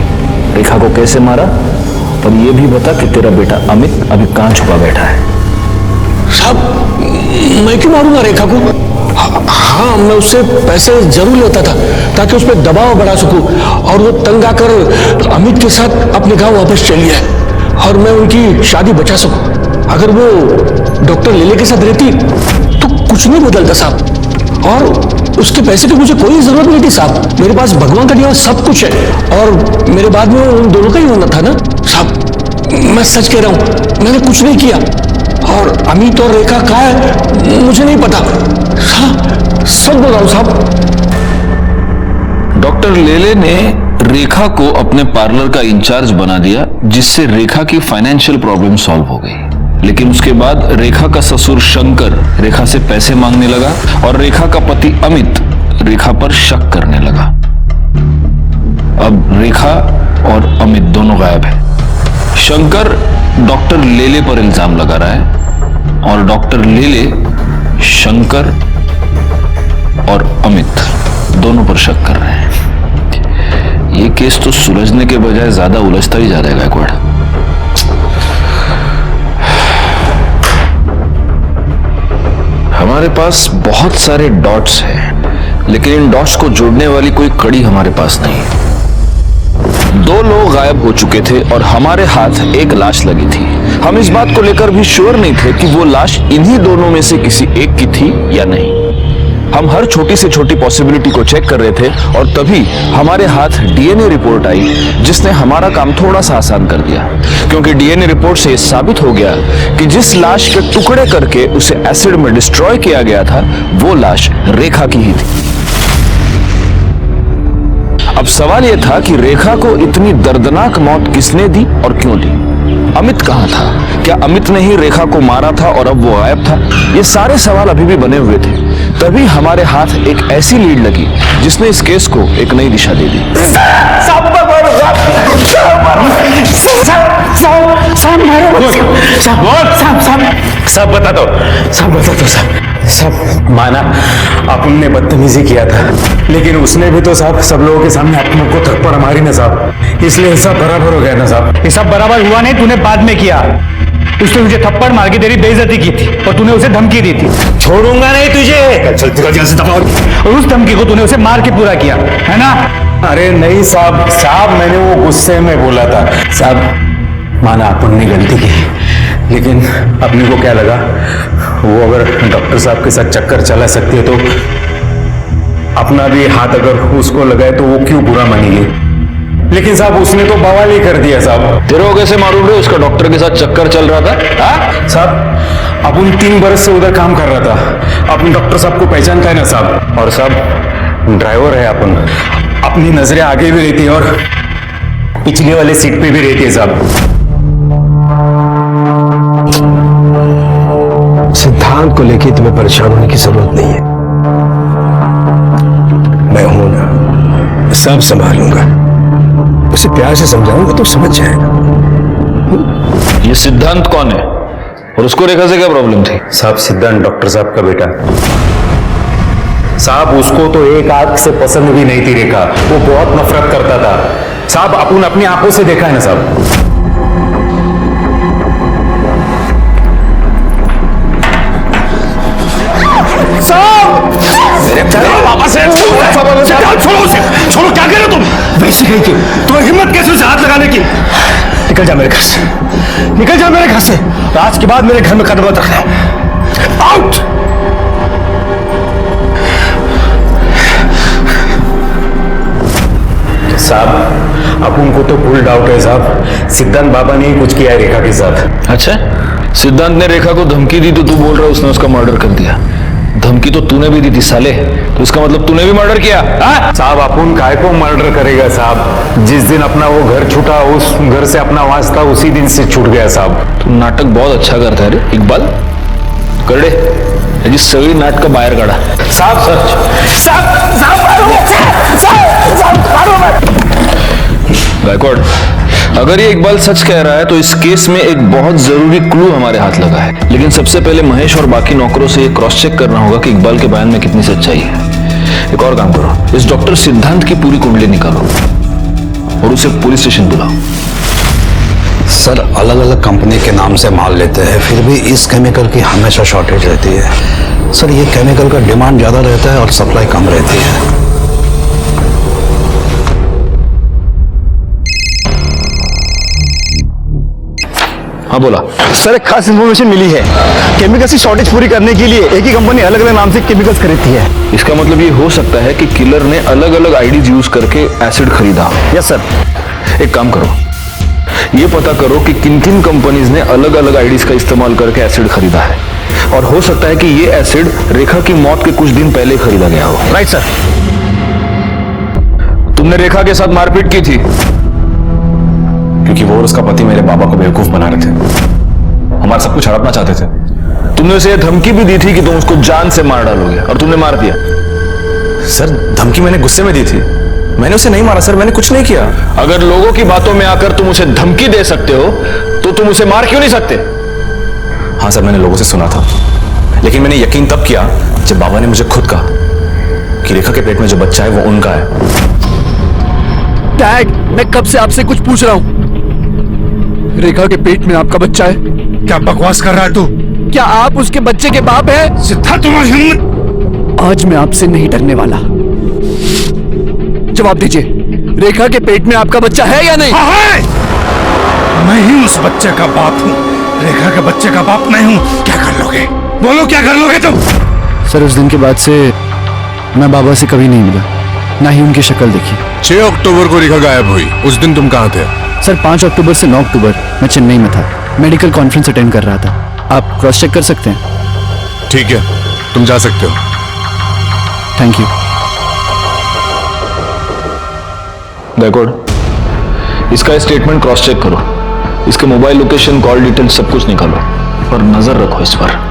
Speaker 1: रेखा को कैसे मारा, और ये भी बता कि तेरा बेटा अमित अभी कहां छुपा बैठा है।
Speaker 2: साहब मैं क्यों मारूंगा रेखा को? हाँ, मैं उससे पैसे जरूर लेता था ताकि उस पर दबाव बढ़ा सकूं, और वो तंग आकर अमित के साथ अपने गांव वापस चली है और मैं उनकी शादी बचा सकूं। अगर वो डॉक्टर लेले के साथ रहती तो कुछ नहीं बदलता साहब, और उसके पैसे की मुझे कोई जरूरत नहीं थी साहब। मेरे पास भगवान का दिया सब कुछ है, और मेरे बाद में उन दोनों का ही होना था ना साहब। मैं सच कह रहा हूं, मैंने कुछ नहीं किया, और अमित और रेखा कहाँ है मुझे नहीं पता। सब बोल रहा हूं साहब।
Speaker 1: डॉक्टर लेले ने रेखा को अपने पार्लर का इंचार्ज बना दिया, जिससे रेखा की फाइनेंशियल प्रॉब्लम सॉल्व हो गई। लेकिन उसके बाद रेखा का ससुर शंकर रेखा से पैसे मांगने लगा, और रेखा का पति अमित रेखा पर शक करने लगा। अब रेखा और अमित दोनों गायब है। शंकर डॉक्टर लेले पर इल्जाम लगा रहा है, और डॉक्टर लेले शंकर और अमित दोनों पर शक कर रहे हैं। ये केस तो सुलझने के बजाय ज्यादा उलझता ही जा रहा है गायकवाड़। हमारे पास बहुत सारे डॉट्स हैं, लेकिन इन डॉट्स को जोड़ने वाली कोई कड़ी हमारे पास नहीं है। 2 लोग गायब हो चुके थे और हमारे हाथ एक लाश लगी थी। हम इस बात को लेकर भी श्योर नहीं थे कि वो लाश इन्हीं दोनों में से किसी एक की थी या नहीं। हम हर छोटी से छोटी पॉसिबिलिटी को चेक कर रहे थे और तभी हमारे हाथ डीएनए रिपोर्ट आई, जिसने हमारा काम थोड़ा सा आसान कर दिया, क्योंकि डीएनए रिपोर्ट से साबित हो गया कि जिस लाश के टुकड़े करके उसे एसिड में डिस्ट्रॉय किया गया था वो लाश रेखा की ही थी। अब सवाल यह था कि रेखा को इतनी दर्दनाक मौत किसने दी और क्यों दी? अमित कहां था? क्या अमित ने ही रेखा को मारा था और अब वो गायब था? ये सारे सवाल अभी भी बने हुए थे। तभी हमारे हाथ एक ऐसी लीड लगी जिसने इस केस को एक नई दिशा दे दी।
Speaker 5: सब बता दो सब माना अपन ने बदतमीजी किया था, लेकिन उसने भी तो साहब सब लोगों के सामने अपने को थप्पड़ मारी ना साहब, इसलिए सब बराबर हो गया ना साहब।
Speaker 2: ये सब बराबर हुआ नहीं, तूने बाद में किया। उसने तुझे थप्पड़ मार के तेरी बेइज्जती की थी और तूने उसे धमकी दी थी, छोड़ूंगा नहीं तुझे, और उस धमकी को तूने उसे मार के पूरा किया, है ना?
Speaker 5: अरे नहीं साहब मैंने वो गुस्से में बोला था साहब। माना अपन ने गलती की, लेकिन अपने को क्या लगा वो अगर डॉक्टर साहब के साथ चक्कर चला सकती है तो अपना भी हाथ अगर उसको लगाए तो वो क्यों बुरा मानेगी। लेकिन साहब उसने तो बवाल ही कर दिया साहब।
Speaker 1: तेरे को कैसे मालूम रे उसका डॉक्टर के साथ चक्कर चल रहा था?
Speaker 5: साहब अपन 3 बरस से उधर काम कर रहा था, अपन डॉक्टर साहब को पहचानता है ना साहब। और साहब ड्राइवर है अपन, अपनी नजरें आगे भी रहती है और पिछले वाले सीट पे भी रहती है साहब।
Speaker 11: सिद्धांत को लेकर तुम्हें परेशान होने की जरूरत नहीं है, मैं हूं ना, सब संभालूंगा। उसे प्यार से समझाऊंगा तो समझ जाएगा।
Speaker 1: ये सिद्धांत कौन है और उसको रेखा से क्या प्रॉब्लम थी?
Speaker 5: साहब सिद्धांत डॉक्टर साहब का बेटा साहब, उसको तो एक आंख से पसंद भी नहीं थी रेखा, वो बहुत नफरत करता था साहब। अपन अपनी आंखों से देखा है ना साहब।
Speaker 2: छोड़ो, क्या कर रहे हो तुम? वैसे कहीं की तुम्हें हिम्मत कैसे उसे हाथ लगाने की? निकल जा मेरे घर से, निकल जा मेरे घर से। आज के बाद मेरे घर में कदम मत रखना। आउट।
Speaker 5: साहब अपन को तो फुल डाउट है साहब, सिद्धांत बाबा ने ही कुछ किया है रेखा के साथ।
Speaker 1: अच्छा, सिद्धांत ने रेखा को धमकी दी तो तू बोल रहा है उसने उसका मर्डर कर दिया? धमकी तो तूने भी दी थी साले, तो इसका मतलब तूने भी मर्डर किया?
Speaker 5: साहब अपन काय को मर्डर करेगा साहब? जिस दिन अपना वो घर छूटा, उस घर से अपना वास्ता उसी दिन से छूट गया साहब।
Speaker 1: तू नाटक बहुत अच्छा करता है रे इकबाल, करडे याची सगळी नाटक बाहेर काढा।
Speaker 5: साहब
Speaker 1: गायकवाड़, अगर ये इकबाल सच कह रहा है तो इस केस में एक बहुत जरूरी क्लू हमारे हाथ लगा है। लेकिन सबसे पहले महेश और बाकी नौकरों से ये क्रॉस चेक करना होगा कि इकबाल के बयान में कितनी सच्चाई है। एक और काम करो, इस डॉक्टर सिद्धांत की पूरी कुंडली निकालो और उसे पुलिस स्टेशन बुलाओ।
Speaker 11: सर अलग अलग कंपनी के नाम से माल लेते हैं, फिर भी इस केमिकल की हमेशा शॉर्टेज रहती है। सर ये केमिकल का डिमांड ज्यादा रहता है और सप्लाई कम रहती है।
Speaker 1: हाँ बोला
Speaker 2: सर, एक खास इन्फॉर्मेशन मिली है। केमिकल्स की शॉर्टेज पूरी करने के लिए एक ही कंपनी अलग अलग नाम से केमिकल्स खरीदती है।
Speaker 1: इसका मतलब ये हो सकता है कि किलर ने अलग अलग आईडीज यूज करके एसिड खरीदा।
Speaker 2: Yes sir.
Speaker 1: एक काम करो, ये पता करो कि किन किन कंपनीज ने अलग अलग आईडीज का इस्तेमाल करके एसिड खरीदा है, और हो सकता है कि ये एसिड रेखा की मौत के कुछ दिन पहले खरीदा गया हो।
Speaker 2: Right sir.
Speaker 1: तुमने रेखा के साथ मारपीट की थी
Speaker 10: क्योंकि वो और उसका पति मेरे बाबा को बेवकूफ बना रहे थे, हमारा सब कुछ हड़पना चाहते थे।
Speaker 1: तुमने उसे यह धमकी भी दी थी कि तुम उसको जान से मार डालोगे, और तुमने मार दिया।
Speaker 10: सर धमकी मैंने गुस्से में दी थी, मैंने उसे नहीं मारा सर, मैंने कुछ नहीं किया।
Speaker 1: अगर लोगों की बातों में आकर तुम उसे धमकी दे सकते हो तो तुम उसे मार क्यों नहीं सकते?
Speaker 10: हाँ सर, मैंने लोगों से सुना था, लेकिन मैंने यकीन तब किया जब बाबा ने मुझे खुद कहा कि रेखा के पेट में जो बच्चा है वो उनका है।
Speaker 7: डैड, मैं कब से आपसे कुछ पूछ रहा हूं। रेखा के पेट में आपका बच्चा है?
Speaker 2: क्या बकवास कर रहा है तू?
Speaker 7: क्या आप उसके बच्चे के बाप हैं?
Speaker 2: सिद्धार्थ, तुम्हारी हिम्मत।
Speaker 7: आज मैं आपसे नहीं डरने वाला। जवाब दीजिए, रेखा के पेट में आपका बच्चा है या नहीं?
Speaker 11: हाँ है। मैं ही उस बच्चे का बाप हूँ, रेखा के बच्चे का बाप मैं हूँ। क्या कर लोगे? बोलो क्या कर लोगे तुम?
Speaker 5: सर उस दिन के बाद से मैं बाबा से कभी नहीं मिला, ना ही उनकी शक्ल देखी।
Speaker 6: 6 अक्टूबर को रेखा गायब हुई, उस दिन तुम कहाँ थे?
Speaker 5: सर 5 अक्टूबर से 9 अक्टूबर मैं चेन्नई में था, मेडिकल कॉन्फ्रेंस अटेंड कर रहा था। आप क्रॉस चेक कर सकते हैं।
Speaker 6: ठीक है, तुम जा सकते हो।
Speaker 5: Thank you.
Speaker 1: गायकवाड़, इसका स्टेटमेंट क्रॉस चेक करो, इसके मोबाइल लोकेशन, कॉल डिटेल सब कुछ निकालो और नजर रखो इस पर।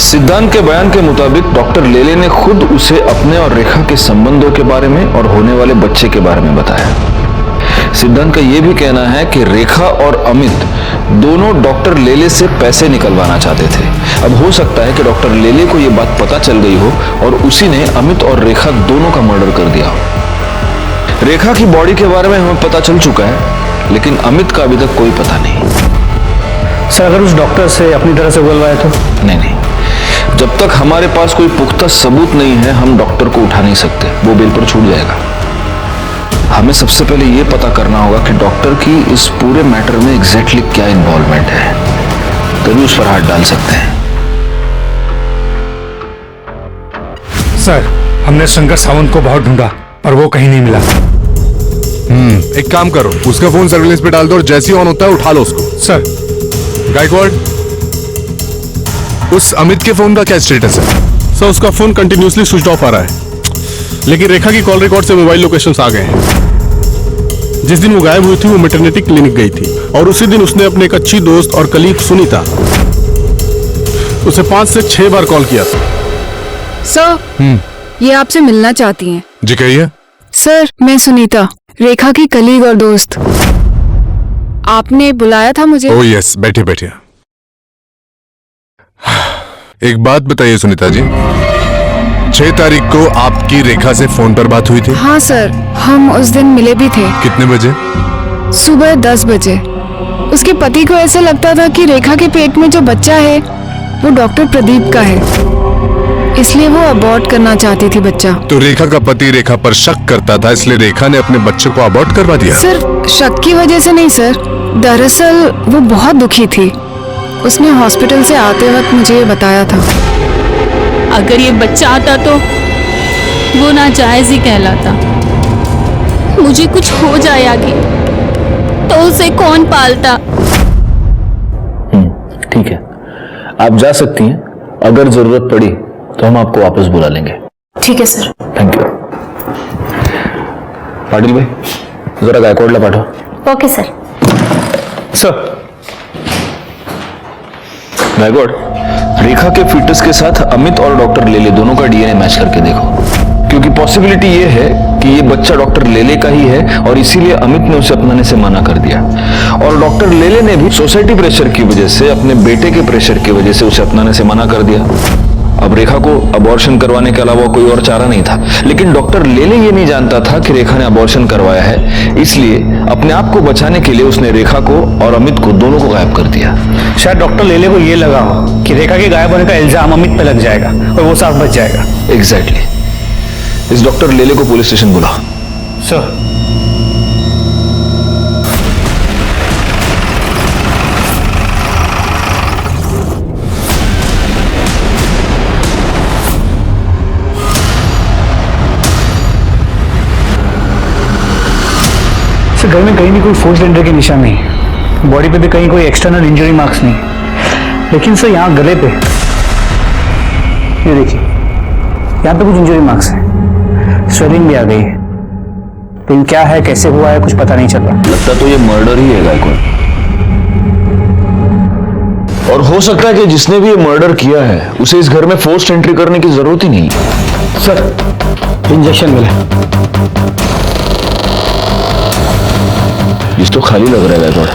Speaker 1: सिद्धांत के बयान के मुताबिक डॉक्टर लेले ने खुद उसे अपने और रेखा के संबंधों के बारे में और होने वाले बच्चे के बारे में बताया। सिद्धांत का यह भी कहना है कि रेखा और अमित दोनों डॉक्टर लेले से पैसे निकलवाना चाहते थे। अब हो सकता है कि डॉक्टर लेले को यह बात पता चल गई हो और उसी ने अमित और रेखा दोनों का मर्डर कर दिया हो। रेखा की बॉडी के बारे में हमें पता चल चुका है, लेकिन अमित का अभी तक कोई पता नहीं।
Speaker 5: सर अगर उस डॉक्टर से अपनी तरह से उगलवाया तो?
Speaker 1: नहीं, जब तक हमारे पास कोई पुख्ता सबूत नहीं है हम डॉक्टर को उठा नहीं सकते, वो बेल पर छूट जाएगा। हमें सबसे पहले यह पता करना होगा कि डॉक्टर की इस पूरे मैटर में एग्जैक्टली क्या इन्वॉल्वमेंट है, तभी उस पर हाथ डाल सकते हैं।
Speaker 11: सर हमने शंकर सावंत को बहुत ढूंढा पर वो कहीं नहीं मिला।
Speaker 6: एक काम करो, उसका फोन सर्विलेंस पे डाल दो और जैसे ही ऑन होता है उठा लो उसको।
Speaker 11: सर
Speaker 6: गायकवाड़, उस अमित के फोन का क्या स्टेटस है?
Speaker 8: सर उसका फोन कंटिन्यूसली स्विच ऑफ आ रहा है, लेकिन रेखा की कॉल रिकॉर्ड से मोबाइल लोकेशंस आ गए हैं। जिस दिन वो गायब हुई थी वो मैटरनिटी क्लिनिक गई थी और उसी दिन उसने अपने एक अच्छी दोस्त और कलीग सुनीता उसे 5 से 6 बार कॉल किया था।
Speaker 12: सर ये आपसे मिलना चाहती हैं।
Speaker 6: जी कहिए।
Speaker 12: सर मैं सुनीता, रेखा की कलीग और दोस्त। आपने बुलाया था मुझे?
Speaker 6: ओह यस, बैठिए बैठिए। एक बात बताइए सुनीता जी, 6 तारीख को आपकी रेखा से फोन पर बात हुई थी?
Speaker 12: हाँ सर, हम उस दिन मिले भी थे।
Speaker 6: कितने बजे?
Speaker 12: सुबह 10 बजे। उसके पति को ऐसा लगता था कि रेखा के पेट में जो बच्चा है वो डॉक्टर प्रदीप का है, इसलिए वो अबॉर्ट करना चाहती थी बच्चा।
Speaker 6: तो रेखा का पति रेखा पर शक करता था, इसलिए रेखा ने अपने बच्चे को अबॉर्ट करवा दिया?
Speaker 12: सर शक की वजह से नहीं सर, दरअसल वो बहुत दुखी थी। उसने हॉस्पिटल से आते वक्त मुझे ये बताया था।
Speaker 4: अगर ये बच्चा आता तो वो नाजायज ही कहलाता। मुझे कुछ हो जाए आगे तो उसे कौन पालता?
Speaker 1: ठीक है, आप जा सकती हैं। अगर जरूरत पड़ी तो हम आपको वापस बुला लेंगे।
Speaker 3: ठीक है सर।
Speaker 1: Thank you. पाटिल भाई जरा गायकवाड़ला पाठव।
Speaker 3: Okay sir.
Speaker 5: सर
Speaker 1: गायकवाड़, रेखा के फीटस के साथ अमित और डॉक्टर लेले दोनों का डीएनए मैच करके देखो, क्योंकि पॉसिबिलिटी ये है कि ये बच्चा डॉक्टर लेले का ही है और इसीलिए अमित ने उसे अपनाने से मना कर दिया। और डॉक्टर लेले ने भी सोसाइटी प्रेशर की वजह से, अपने बेटे के प्रेशर की वजह से उसे अपनाने से मना कर दिया। अब रेखा को अबॉर्शन करवाने के अलावा कोई और चारा नहीं था, लेकिन डॉक्टर लेले ये नहीं जानता था कि रेखा ने अबॉर्शन करवाया है, इसलिए अपने आप को बचाने के लिए उसने रेखा को और अमित को दोनों को गायब कर दिया।
Speaker 5: शायद डॉक्टर लेले को ये लगा हो कि रेखा के गायब होने का इल्जाम अमित पे लग जाएगा और वो साफ बच जाएगा।
Speaker 1: एग्जैक्टली। इस डॉक्टर लेले को पुलिस स्टेशन बुला।
Speaker 5: सर घर में कहीं भी कोई फोर्स एंट्री के निशान नहीं, बॉडी पे भी कहीं कोई एक्सटर्नल इंजरी मार्क्स नहीं, लेकिन सर यहाँ गले पे ये देखिए, यहाँ पे कुछ इंजरी मार्क्स हैं, स्वेलिंग भी आ गई है, लेकिन क्या है कैसे हुआ है कुछ पता नहीं चल रहा।
Speaker 1: लगता तो ये मर्डर ही है गायकवाड़, और हो सकता है कि जिसने भी ये मर्डर किया है उसे इस घर में फोर्स एंट्री करने की जरूरत ही नहीं।
Speaker 5: सर इंजेक्शन मिला।
Speaker 1: इस तो खाली लग रहा है गायकवाड़।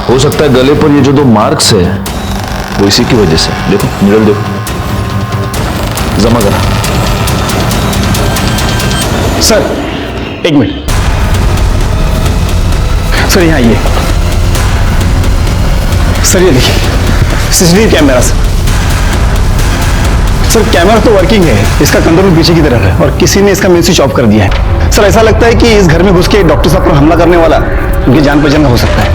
Speaker 1: हो सकता है गले पर ये जो 2 मार्क्स है वो इसी की वजह से। देखो निडल देखो, जमा करा।
Speaker 5: सर 1 मिनट सर, यहाँ आइए सर, ये देखिए सीसीटीवी कैमरा। सर कैमरा तो वर्किंग है, इसका कंट्रोल पीछे की तरफ है और किसी ने इसका मेन स्विच ऑफ कर दिया है।
Speaker 2: सर ऐसा लगता है कि इस घर में घुस के डॉक्टर साहब पर हमला करने वाला उनकी जान पहचान का हो सकता है।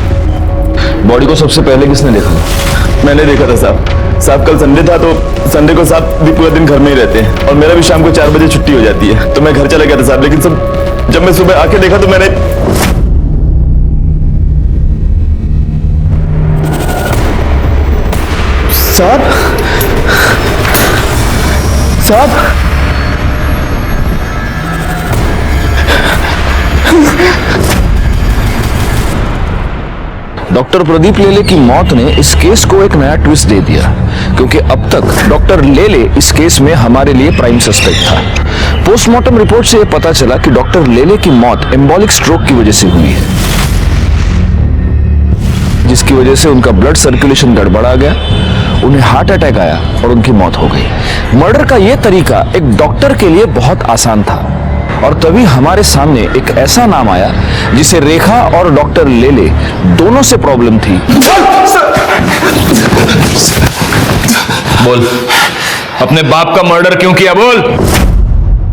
Speaker 1: बॉडी को सबसे पहले किसने देखा?
Speaker 2: मैंने देखा था साहब कल संडे था, तो संडे को साहब भी पूरा दिन घर में ही रहते हैं और मेरा भी शाम को 4 बजे छुट्टी हो जाती है, तो मैं घर चला गया था साहब। लेकिन सब जब मैं सुबह आके देखा तो मैंने साहब
Speaker 1: डॉक्टर प्रदीप लेले की मौत ने इस केस को एक नया ट्विस्ट दे दिया, क्योंकि अब तक डॉक्टर लेले इस केस में हमारे लिए प्राइम सस्पेक्ट था। पोस्टमार्टम रिपोर्ट से यह पता चला कि डॉक्टर लेले की मौत एम्बोलिक स्ट्रोक की वजह से हुई है, जिसकी वजह से उनका ब्लड सर्कुलेशन गड़बड़ा गया, उन्हें हार्ट अटैक आया और उनकी मौत हो गई। मर्डर का यह तरीका एक डॉक्टर के लिए बहुत आसान था, और तभी हमारे सामने एक ऐसा नाम आया जिसे रेखा और डॉक्टर लेले दोनों से प्रॉब्लम थी। बोल, अपने बाप का मर्डर क्यों किया? बोल।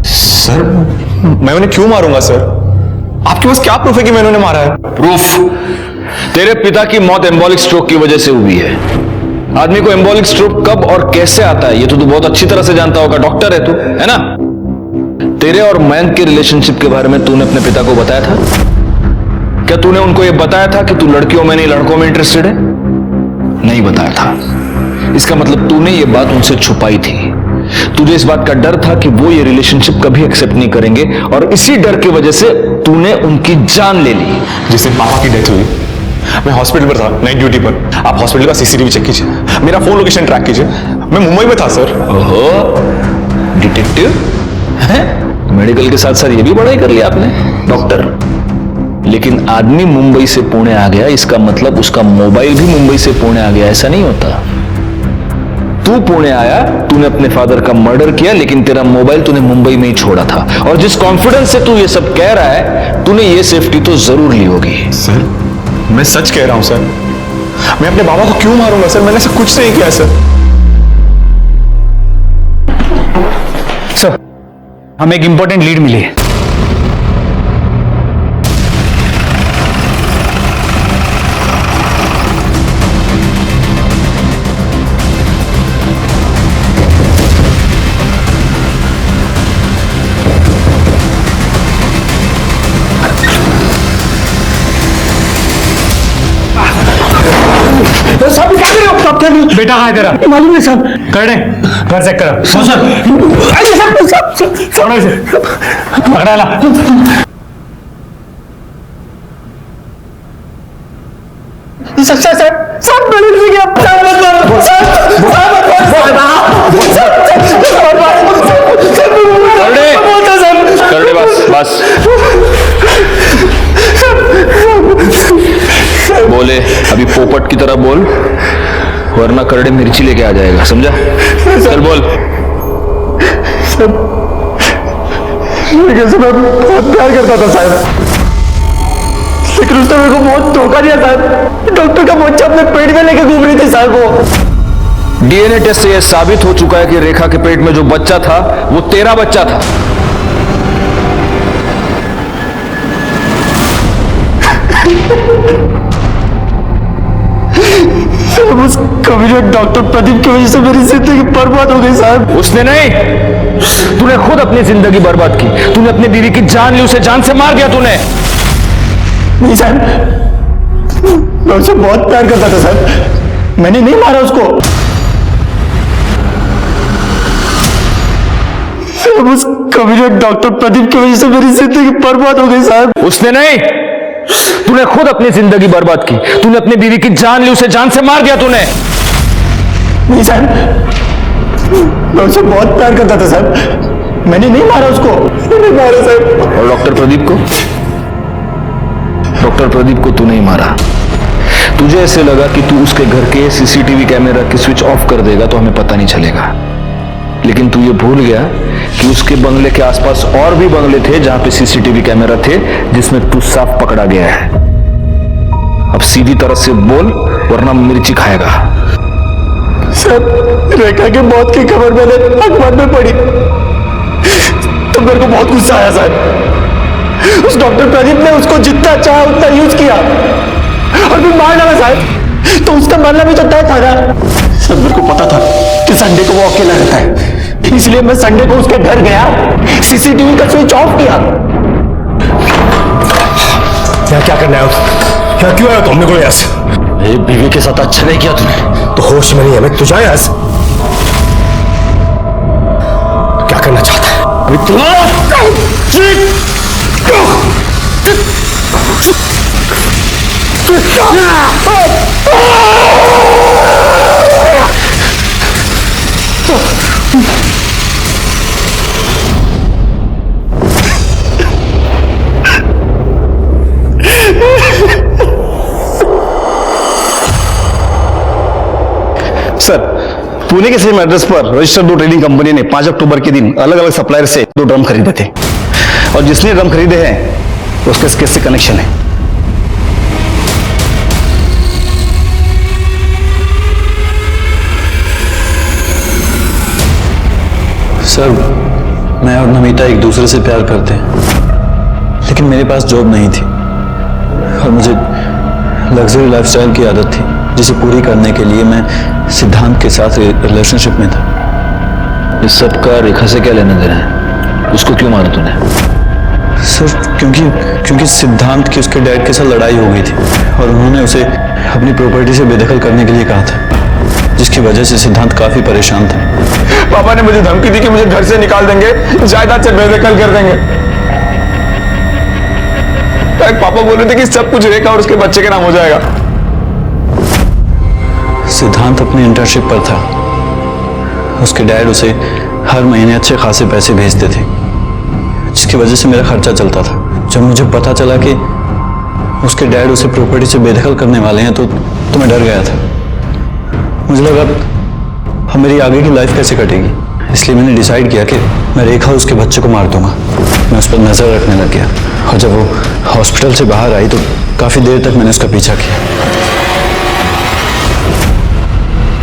Speaker 2: सर मैं उन्हें क्यों मारूंगा सर? आपके पास क्या प्रूफ है कि मैंने उन्हें मारा है?
Speaker 1: प्रूफ? तेरे पिता की मौत एम्बोलिक स्ट्रोक की वजह से हुई है। आदमी को एम्बोलिक स्ट्रोक कब और कैसे आता है ये तो तू बहुत अच्छी तरह से जानता होगा, डॉक्टर है तू, है ना? तेरे और मयंक के रिलेशनशिप के बारे में तूने अपने पिता को बताया था? क्या तूने उनको यह बताया था कि तू लड़कियों में नहीं लड़कों में इंटरेस्टेड है? नहीं बताया था। इसका मतलब तूने ये बात उनसे छुपाई थी। तुझे इस बात का डर था कि वो ये रिलेशनशिप कभी एक्सेप्ट नहीं करेंगे, और इसी डर की वजह से तूने उनकी जान ले ली।
Speaker 2: जिस दिन पापा की डेथ हुई मैं हॉस्पिटल पर था, नाइट ड्यूटी पर। आप हॉस्पिटल का सीसीटीवी चेक कीजिए, मेरा फोन लोकेशन ट्रैक कीजिए। मैं मुंबई में था सर।
Speaker 1: ओहो, डिटेक्टिव है? मेडिकल के साथ साथ ये भी पढ़ाई कर लिया आपने, डॉक्टर। लेकिन आदमी मुंबई से पुणे आ गया, इसका मतलब उसका मोबाइल भी मुंबई से पुणे आ गया, ऐसा नहीं होता। तू पुणे आया, तूने अपने फादर का मर्डर किया, लेकिन तेरा मोबाइल तूने मुंबई में ही छोड़ा था। और जिस कॉन्फिडेंस से तू ये सब कह रहा है, तूने ये सेफ्टी तो जरूर ली होगी।
Speaker 2: सर मैं सच कह रहा हूं सर। मैं अपने बाबा को क्यों मारूंगा सर? मैंने ऐसा कुछ नहीं किया सर।
Speaker 5: सर हमें एक इंपॉर्टेंट लीड मिली है।
Speaker 2: साहब क्या कर रहे हो? आप क्या कर रहे हो?
Speaker 5: बेटा कहाँ है तेरा?
Speaker 2: मालूम नहीं साहब।
Speaker 5: कर दे, घर चेक करो। पकड़ो इसे, पकड़ा ला।
Speaker 2: सब मैंने नहीं किया।
Speaker 1: कर दे बस बस। बोले अभी पोपट की तरह बोल, वरना करड़े मिर्ची लेके आ जाएगा, समझा? चल बोल।
Speaker 2: मैं बहुत प्यार करता था साहब, लेकिन उसने मेरे को बहुत धोखा दिया साहब। डॉक्टर का बच्चा अपने पेट में लेके घूम रही थी साहब। वो
Speaker 1: डीएनए टेस्ट से यह साबित हो चुका है कि रेखा के पेट में जो बच्चा था वो तेरा बच्चा था।
Speaker 2: उस कभी डॉक्टर प्रदीप की वजह से मेरी जिंदगी बर्बाद हो गई साहब।
Speaker 1: उसने नहीं, तूने खुद अपनी जिंदगी बर्बाद की। तूने अपनी बीवी की जान ली, उसे जान से मार दिया तूने।
Speaker 2: नहीं साहब, मैं उससे बहुत प्यार करता था साहब। मैंने नहीं मारा उसको। उस कभी डॉक्टर प्रदीप की वजह से मेरी जिंदगी बर्बाद हो गई साहब।
Speaker 1: उसने नहीं, तूने खुद अपनी जिंदगी बर्बाद की। तूने अपनी बीवी की जान ली, उसे जान से मार दिया तूने।
Speaker 2: नहीं साहब, मैं उससे बहुत प्यार करता था साहब। मैंने नहीं मारा उसको। नहीं मारा साहब।
Speaker 1: और डॉक्टर प्रदीप को? डॉक्टर प्रदीप को तू नहीं मारा। तुझे ऐसे लगा कि तू उसके घर के सीसीटीवी कैमरा की स्विच ऑफ कर देगा तो हमें पता नहीं चलेगा, लेकिन तू ये भूल गया कि उसके बंगले के आसपास और भी बंगले थे जहां पे सीसीटीवी कैमरा थे, जिसमें तू साफ पकड़ा गया है। अब सीधी तरह से बोल, वरना मिर्ची खाएगा।
Speaker 2: सर, रेखा के मौत की खबर मैंने अखबार में पढ़ी तो मेरे को बहुत गुस्सा आया सर। उस डॉक्टर प्रदीप ने उसको जितना चाहा उतना यूज किया और फिर मार डाला साहब। तो उसका मरना भी तो तय था ना। सब मेरे को पता था कि संडे को वो अकेला रहता है, इसलिए मैं संडे को उसके घर गया, सीसीटीवी का स्विच ऑफ किया। क्या करना है? क्या क्यों आया तुमने को यहाँ से? मेरी बीवी के साथ अच्छा नहीं किया तूने, तो होश में नहीं है। मैं तुझे आया से क्या करना चाहता है? अभी
Speaker 5: सर, पुणे के सेम एड्रेस पर रजिस्टर्ड 2 ट्रेडिंग कंपनी ने 5 अक्टूबर के दिन अलग अलग सप्लायर से 2 ड्रम खरीदे थे और जिसने ड्रम खरीदे हैं उसके इस केस से कनेक्शन है।
Speaker 11: सर, मैं और नमिता एक दूसरे से प्यार करते हैं, लेकिन मेरे पास जॉब नहीं थी और मुझे लग्जरी लाइफस्टाइल की आदत थी, जिसे पूरी करने के लिए मैं सिद्धांत के साथ रिलेशनशिप में था।
Speaker 1: इस सब का रेखा से क्या लेना देना है? उसको क्यों मारा तूने?
Speaker 11: सर, क्योंकि सिद्धांत की उसके डैड के साथ लड़ाई हो गई थी और उन्होंने उसे अपनी प्रॉपर्टी से बेदखल करने के लिए कहा था, जिसकी वजह से सिद्धांत काफी परेशान था।
Speaker 2: पापा ने मुझे धमकी दी कि मुझे घर से निकाल देंगे, जायदाद से बेदखल कर देंगे। पापा बोल रहे थे कि सब कुछ रेखा और उसके बच्चे के नाम हो जाएगा।
Speaker 11: सिद्धांत अपनी इंटर्नशिप पर था। उसके डैड उसे हर महीने अच्छे खासे पैसे भेजते थे, जिसकी वजह से मेरा खर्चा चलता था। जब मुझे पता चला कि उसके डैड उसे प्रॉपर्टी से बेदखल करने वाले हैं तो मैं डर गया था। मुझे लगा अब मेरी आगे की लाइफ कैसे कटेगी, इसलिए मैंने डिसाइड किया कि मैं रेखा उसके बच्चे को मार दूंगा। मैं उस पर नजर रखने लग गया और जब वो हॉस्पिटल से बाहर आई तो काफी देर तक मैंने उसका पीछा किया।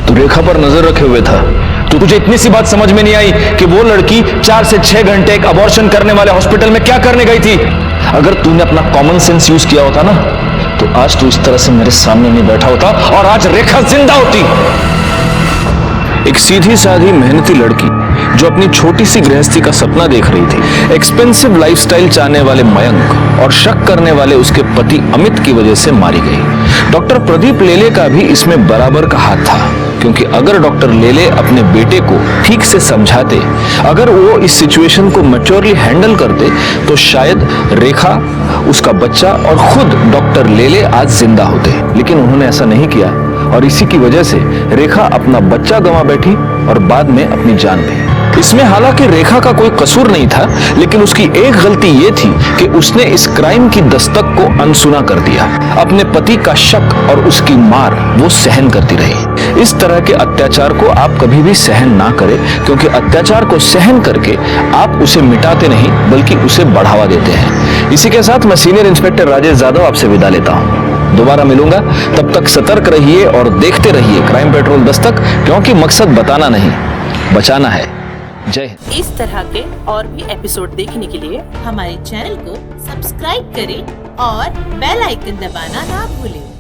Speaker 1: तू रेखा पर नजर रखे हुए था, तो तुझे इतनी सी बात समझ में नहीं आई कि वो लड़की 4 से 6 घंटे एक अबॉर्शन करने वाले हॉस्पिटल में क्या करने गई थी? अगर तूने अपना कॉमन सेंस यूज किया होता ना, तो आज तू इस तरह से मेरे सामने नहीं बैठा होता और आज रेखा जिंदा होती। एक सीधी साधी मेहनती लड़की जो अपनी छोटी सी गृहस्थी का सपना देख रही थी, एक्सपेंसिव लाइफस्टाइल चाहने वाले मयंक और शक करने वाले उसके पति अमित की वजह से मारी गई। डॉक्टर प्रदीप लेले का भी इसमें बराबर का हाथ था, क्योंकि अगर डॉक्टर लेले अपने बेटे को ठीक से समझाते, अगर वो इस सिचुएशन को मैच्योरली हैंडल करते, तो शायद रेखा, उसका बच्चा और खुद डॉक्टर लेले आज जिंदा होते। लेकिन उन्होंने ऐसा नहीं किया और इसी की वजह से रेखा अपना बच्चा गंवा बैठी और बाद में अपनी जान भी। इसमें हालांकि रेखा का कोई कसूर नहीं था, लेकिन उसकी एक गलती ये थी कि उसने इस क्राइम की दस्तक को अनसुना कर दिया। अपने पति का शक और उसकी मार वो सहन करती रही। इस तरह के अत्याचार को आप कभी भी सहन ना करें, क्योंकि अत्याचार को सहन करके आप उसे मिटाते नहीं बल्कि उसे बढ़ावा देते हैं। इसी के साथ मैं सीनियर इंस्पेक्टर राजेश यादव आपसे विदा लेता हूँ। दोबारा मिलूंगा, तब तक सतर्क रहिए और देखते रहिए क्राइम पेट्रोल दस्तक, क्योंकि मकसद बताना नहीं, बचाना है। जय हिंद।
Speaker 13: इस तरह के और भी एपिसोड देखने के लिए हमारे चैनल को सब्सक्राइब करें और बेल आइकन दबाना ना भूलें।